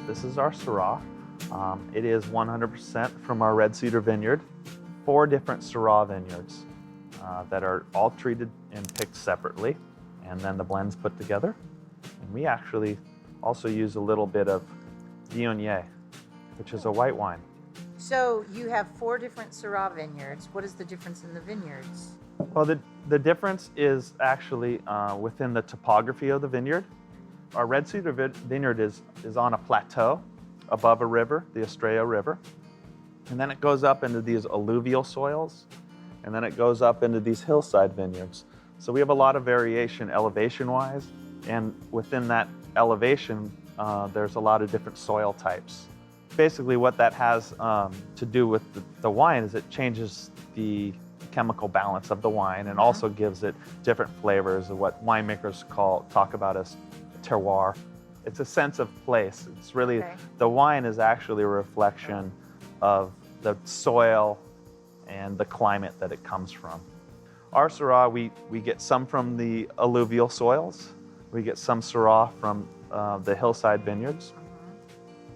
This is our Syrah. It is 100% from our red cedar vineyard. 4 different Syrah vineyards that are all treated and picked separately, and then the blends put together. And we actually also use a little bit of Viognier, which is a white wine. So you have 4 different Syrah vineyards. What is the difference in the vineyards? Well, the difference is actually within the topography of the vineyard. Our red cedar vineyard is on a plateau above a river, the Estrella River. And then it goes up into these alluvial soils, and then it goes up into these hillside vineyards. So we have a lot of variation elevation-wise, and within that elevation, there's a lot of different soil types. Basically what that has to do with the wine is it changes the chemical balance of the wine and also gives it different flavors of what winemakers talk about as terroir. It's a sense of place. It's really, the wine is actually a reflection of the soil and the climate that it comes from. Our Syrah, we get some from the alluvial soils. We get some Syrah from the hillside vineyards.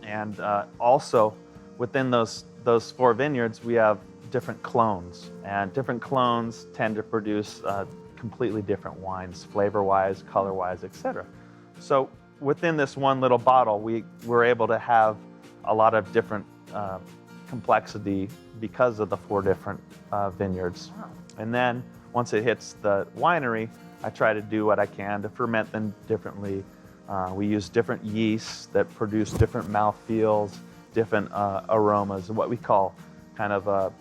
And also within those 4 vineyards, we have different clones. And different clones tend to produce completely different wines, flavor-wise, color-wise, etc. So within this one little bottle, we're able to have a lot of different complexity because of the 4 different vineyards. Wow. And then once it hits the winery, I try to do what I can to ferment them differently. We use different yeasts that produce different mouthfeels, different aromas, what we call kind of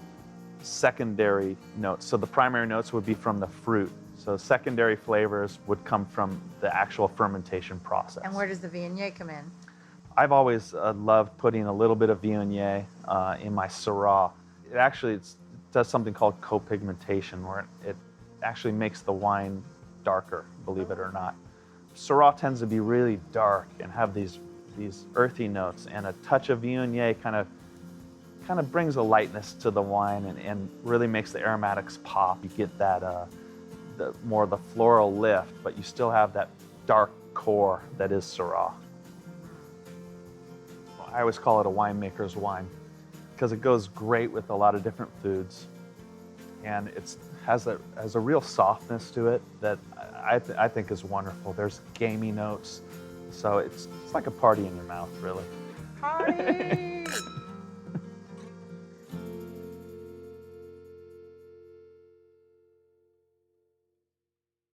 secondary notes. So the primary notes would be from the fruit. So secondary flavors would come from the actual fermentation process. And where does the Viognier come in? I've always loved putting a little bit of Viognier in my Syrah. It actually does something called copigmentation, where it actually makes the wine darker, believe it or not. Syrah tends to be really dark and have these earthy notes, and a touch of Viognier kind of brings a lightness to the wine and really makes the aromatics pop. You get that more the floral lift, but you still have that dark core that is Syrah. I always call it a winemaker's wine because it goes great with a lot of different foods, and it has a real softness to it that I think is wonderful. There's gamey notes, so it's like a party in your mouth, really. Party!